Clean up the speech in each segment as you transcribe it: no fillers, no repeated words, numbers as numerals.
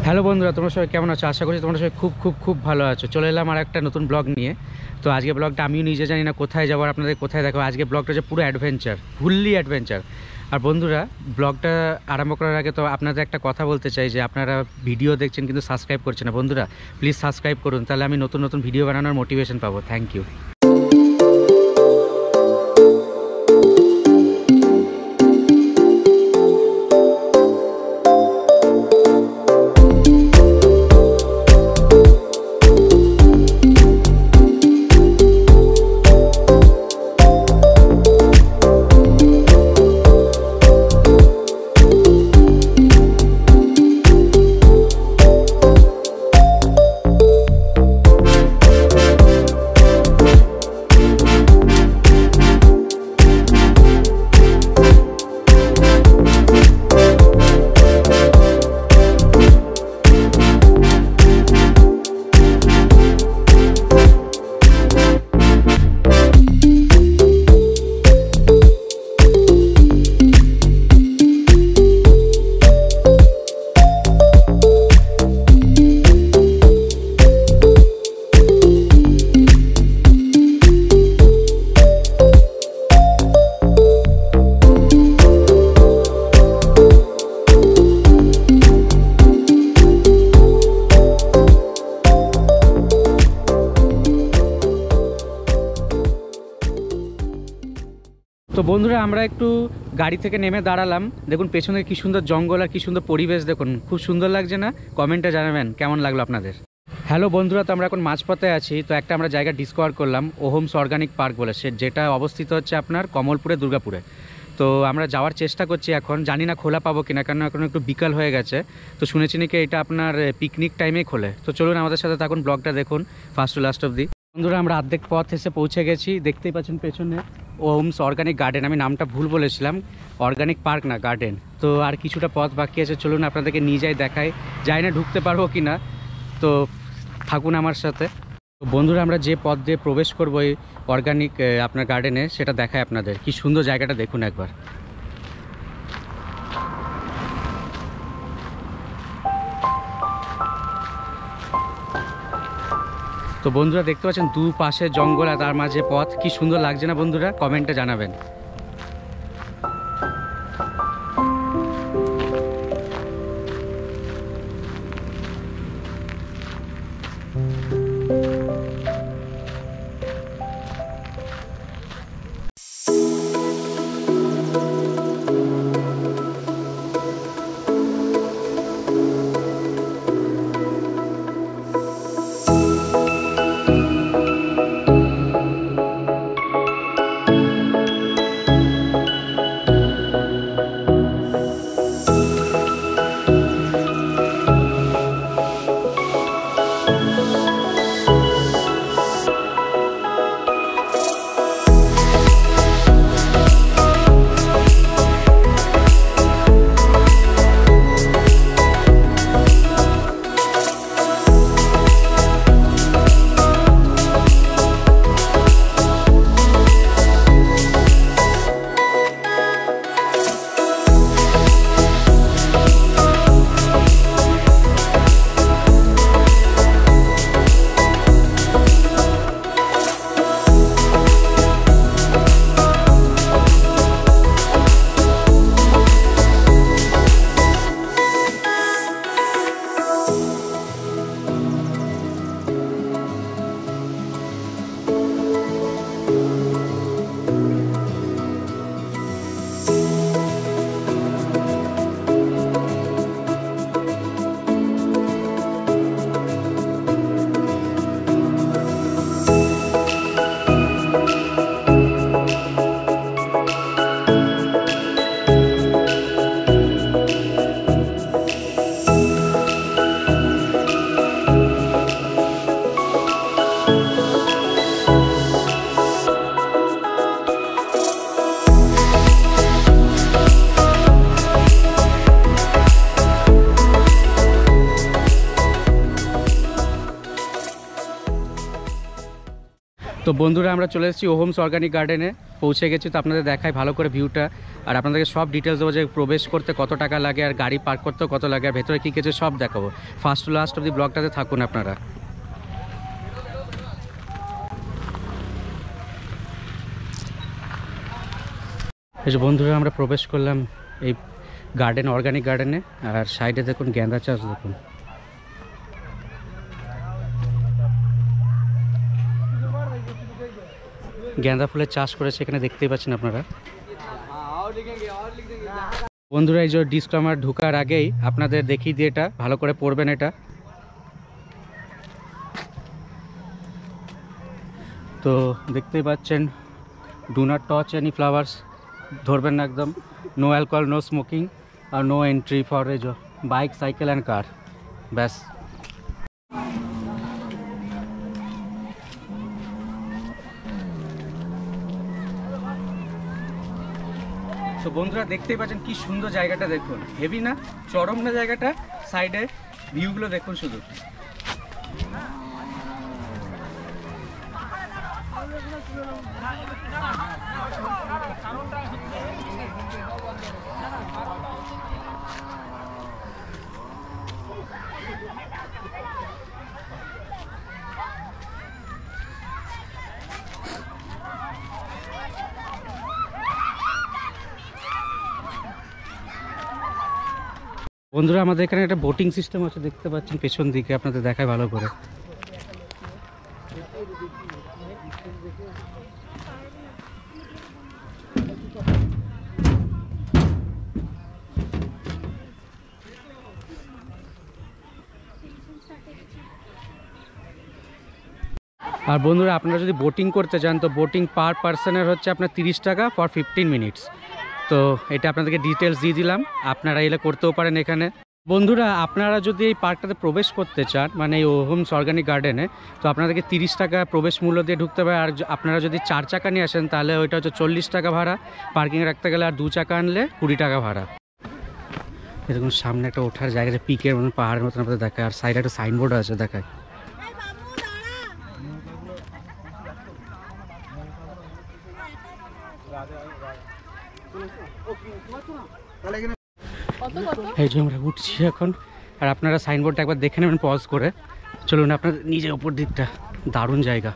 Hello বন্ধুরা, তোমরা সবাই কেমন আছো? আশা করছি তোমরা সবাই খুব খুব খুব ভালো আছো। চলে এলাম আর একটা নতুন ব্লগ নিয়ে। তো আজকে ব্লগটা আমিও নিজে জানি না কোথায় যাবো আর আপনাদের কোথায় দেখো। আজকে ব্লগটা হচ্ছে পুরো অ্যাডভেঞ্চার, ফুললি অ্যাডভেঞ্চার। আর বন্ধুরা, ব্লগটা আরম্ভ করার আগে তো আপনাদের একটা কথা বলতে চাই যে আপনারা ভিডিও দেখছেন কিন্তু সাবস্ক্রাইব করছেন না। বন্ধুরা প্লিজ সাবস্ক্রাইব করুন, তাহলে আমি নতুন নতুন ভিডিও বানানোর মোটিভেশন পাবো। Thank you. তো বন্ধুরা, আমরা একটু গাড়ি থেকে নেমে দাঁড়ালাম। দেখুন পেছনে কি সুন্দর জঙ্গল আর কি সুন্দর পরিবেশ, দেখুন খুব সুন্দর লাগছে না? কমেন্টে জানাবেন কেমন লাগলো আপনাদের। হ্যালো বন্ধুরা, তো আমরা এখন মাঝপথে আছি। তো একটা আমরা জায়গা ডিসকভার করলাম, ওহোমস অর্গানিক পার্ক বলে, যেটা অবস্থিত হচ্ছে আপনার কমলপুরে, দুর্গাপুরে। তো আমরা যাওয়ার চেষ্টা করছি, এখন জানি না খোলা পাবো কিনা, কারণ এখন একটু বিকাল হয়ে গেছে। তো শুনেছি নাকি এটা আপনার পিকনিক টাইমেই খোলে। তো চলুন আমাদের সাথে থাকুন, ব্লগটা দেখুন ফার্স্ট টু লাস্ট অবধি। বন্ধুরা, আমরা অর্ধেক পথ এসে পৌঁছে গেছি। দেখতেই পাচ্ছেন পেছনে ওহোমস অর্গানিক গার্ডেন। আমি নামটা ভুল বলেছিলাম, অর্গানিক পার্ক না, গার্ডেন। তো আর কিছুটা পথ বাকি আছে, চলুন আপনাদেরকে নিয়ে যাই, দেখাই। যাই না ঢুকতে পারবো কি না, তো থাকুন আমার সাথে। তো বন্ধুরা, আমরা যে পথ দিয়ে প্রবেশ করবো এই অর্গানিক আপনার গার্ডেনে, সেটা দেখায় আপনাদের। কি সুন্দর জায়গাটা দেখুন একবার। তো বন্ধুরা দেখতে পাচ্ছেন দুপাশে জঙ্গল আর তার মাঝে পথ। কি সুন্দর লাগছে না বন্ধুরা? কমেন্টে জানাবেন। বন্ধুরা আমরা চলে এসেছি ওহমস অর্গানিক গার্ডেনে পৌঁছে গেছি। তো আপনাদের দেখায় ভালো করে ভিউটা, আর আপনাদেরকে সব ডিটেলস দেবো যে প্রবেশ করতে কত টাকা লাগে আর গাড়ি পার্ক করতেও কত লাগে আর ভেতরে কী কিছু সব দেখাবো। First to last of the ব্লগটাতে থাকুন আপনারা। এই যে বন্ধুরা আমরা প্রবেশ করলাম এই গার্ডেন, অর্গানিক গার্ডেনে। আর সাইডে দেখুন গেঁদা চাষ, দেখুন গেঁদা ফুলের চাষ করেছে এখানে, দেখতেই পাচ্ছেন আপনারা। বন্ধুরা এই যে ডিসক্লেমার ঢোকার আগেই আপনাদের দেখিয়ে দিয়ে এটা ভালো করে পড়বেন। এটা তো দেখতেই পাচ্ছেন, do not touch any flowers, ধরবেন না একদম, নো অ্যালকোহল, নো স্মোকিং আর no entry for a bike, cycle and car, ব্যাস। তো বন্ধুরা দেখতেই পাচ্ছেন কি সুন্দর জায়গাটা, দেখুন হেভি না, চরম না জায়গাটা। সাইডে ভিউগুলো দেখুন শুধু। বন্ধুরা আমাদের এখানে একটা বোটিং সিস্টেম আছে, দেখতে পাচ্ছেন পেছন দিকে, আপনাদের দেখায় ভালো করে। আর বন্ধুরা আপনারা যদি বোটিং করতে চান তো বোটিং পার পার্সনের হচ্ছে আপনার 30 টাকা ফর 15 মিনিটস। তো এটা আপনাদেরকে ডিটেলস দিয়ে দিলাম, আপনারা এলে করতেও পারেন এখানে। বন্ধুরা আপনারা যদি এই পার্কটাতে প্রবেশ করতে চান, মানে এই ওহমস অর্গানিক গার্ডেনে, তো আপনাদেরকে 30 টাকা প্রবেশ মূল্য দিয়ে ঢুকতে হবে। আর আপনারা যদি 4 চাকা নিয়ে আসেন তাহলে ওইটা হচ্ছে 40 টাকা ভাড়া পার্কিংয়ে রাখতে গেলে, আর 2 চাকা আনলে 20 টাকা ভাড়া। এরকম সামনে একটা ওঠার জায়গা আছে, পিকের মতন, পাহাড়ের মতন আপনাদের দেখায়। আর সাইডে একটা সাইনবোর্ড আছে দেখায়। এই যে আমরা উঠছি এখন, আর আপনারা সাইনবোর্ডটা একবার দেখে নেবেন পজ করে। চলুন আপনার নিজের উপর দিকটা, দারুণ জায়গা।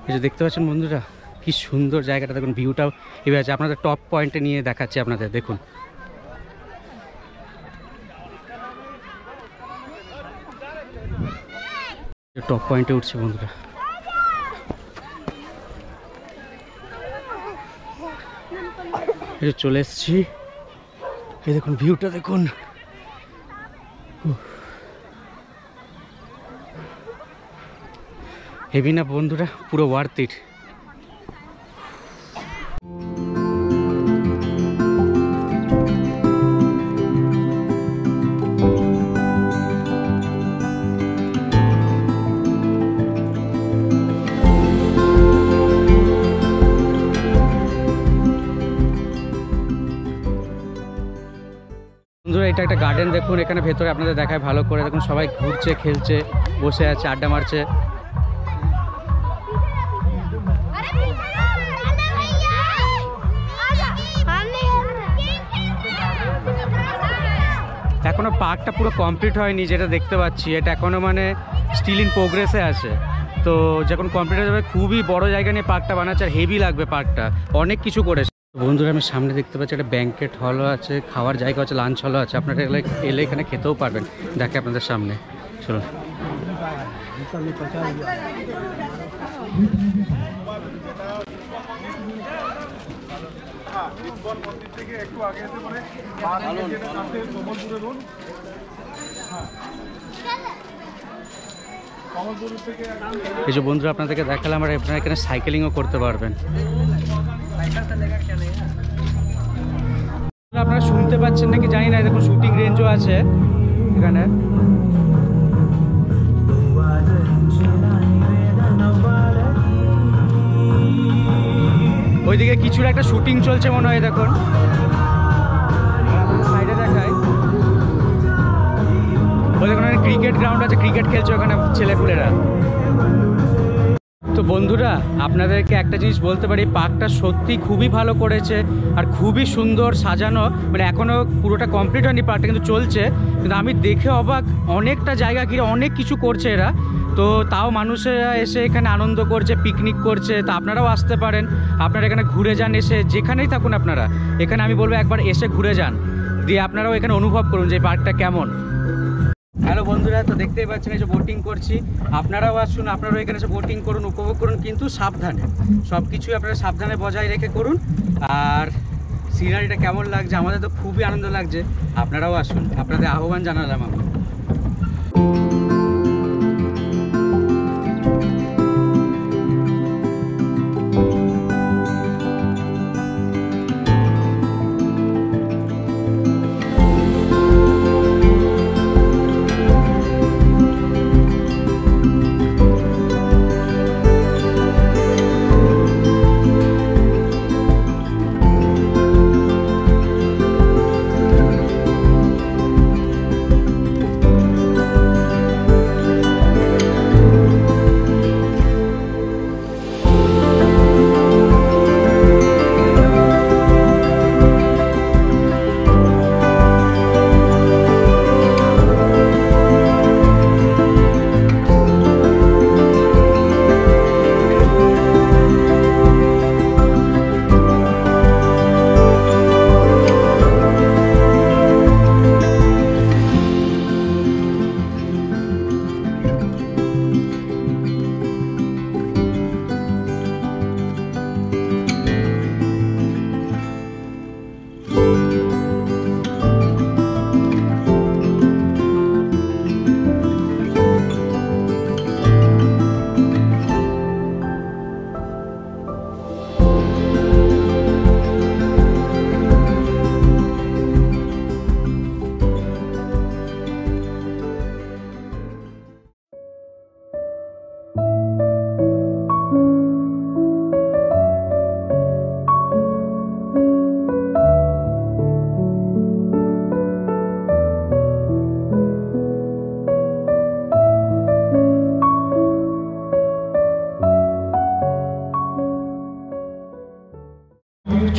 এই যে দেখতে পাচ্ছেন বন্ধুরা কি সুন্দর জায়গাটা, দেখুন ভিউটাও এবার আছে। আপনাদের টপ পয়েন্টে নিয়ে দেখাচ্ছি আপনাদের, দেখুন টপ পয়েন্টে উঠছে বন্ধুরা। এই চলে এসছি, এই দেখুন ভিউটা দেখুন। হেভি না বন্ধুরা, পুরো ওয়ার্থ ইট। বন্ধুরা এটা একটা গার্ডেন, দেখুন এখানে ভেতরে আপনাদের দেখায় ভালো করে, দেখুন সবাই ঘুরছে, খেলছে, বসে আছে, আড্ডা মারছে। এখনো পার্কটা পুরো কমপ্লিট হয়নি, যেটা দেখতে পাচ্ছি এটা এখনো মানে স্টিল ইন প্রোগ্রেসে আছে। তো যখন কমপ্লিট হয়ে যাবে খুবই বড় জায়গা নিয়ে পার্কটা বানাচ্ছে, আর হেভি লাগবে পার্কটা, অনেক কিছু করেছে। বন্ধুরা আমি সামনে দেখতে পাচ্ছি একটা ব্যাংকেট হলও আছে, খাওয়ার জায়গা আছে, লাঞ্চ হলও আছে। আপনারা এলে এখানে খেতেও পারবেন, দেখে আপনাদের সামনে। চলুন এই যে বন্ধুরা আপনাদেরকে দেখালাম, আর আপনারা এখানে সাইকেলিংও করতে পারবেন। আপনারা শুনতে পাচ্ছেন নাকি জানি না, দেখুন শুটিং রেঞ্জও আছে এখানে। ওইদিকে কিছুর একটা শুটিং চলছে মনে হয়, দেখুন সাইডে দেখায়। ওই দেখুন ক্রিকেট গ্রাউন্ড আছে, ক্রিকেট খেলছে ওখানে ছেলেপুলেরা। তো বন্ধুরা আপনাদেরকে একটা জিনিস বলতে পারি, পার্কটা সত্যি খুবই ভালো করেছে আর খুবই সুন্দর সাজানো। মানে এখনও পুরোটা কমপ্লিট হয়নি পার্কটা, কিন্তু চলছে। কিন্তু আমি দেখে অবাক, অনেকটা জায়গা ঘিরে অনেক কিছু করছে এরা। তো তাও মানুষেরা এসে এখানে আনন্দ করছে, পিকনিক করছে। তো আপনারাও আসতে পারেন, আপনারা এখানে ঘুরে যান, এসে যেখানেই থাকুন আপনারা এখানে আমি বলবো একবার এসে ঘুরে যান, দিয়ে আপনারাও এখানে অনুভব করুন যে পার্কটা কেমন। হ্যালো বন্ধুরা, তো দেখতেই পাচ্ছেন এই যে বোটিং করছি, আপনারাও আসুন, আপনারাও এখানে এসে বোটিং করুন, উপভোগ করুন, কিন্তু সাবধানে, সব কিছুই আপনারা সাবধানে বজায় রেখে করুন। আর সিনারিটা কেমন লাগছে, আমাদের তো খুবই আনন্দ লাগছে, আপনারাও আসুন, আপনাদের আহ্বান জানালাম আমি।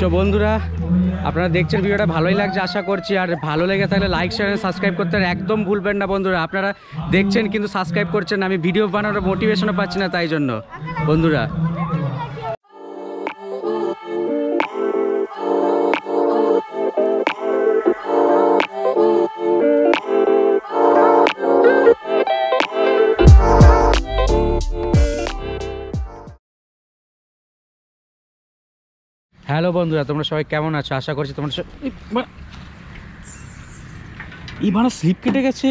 তো বন্ধুরা আপনারা দেখছেন ভিডিওটা ভালোই লাগছে আশা করছি, আর ভালো লেগে থাকলে লাইক শেয়ার সাবস্ক্রাইব করতে একদম ভুলবেন না বন্ধুরা। আপনারা দেখছেন কিন্তু সাবস্ক্রাইব করছেন, আমি ভিডিও বানানোর মোটিভেশনও পাচ্ছি না, তাই জন্য বন্ধুরা। হ্যালো বন্ধুরা, তোমরা সবাই কেমন আছো? আশা করছি তোমরা এই বাড়া স্লিপ কেটে গেছে।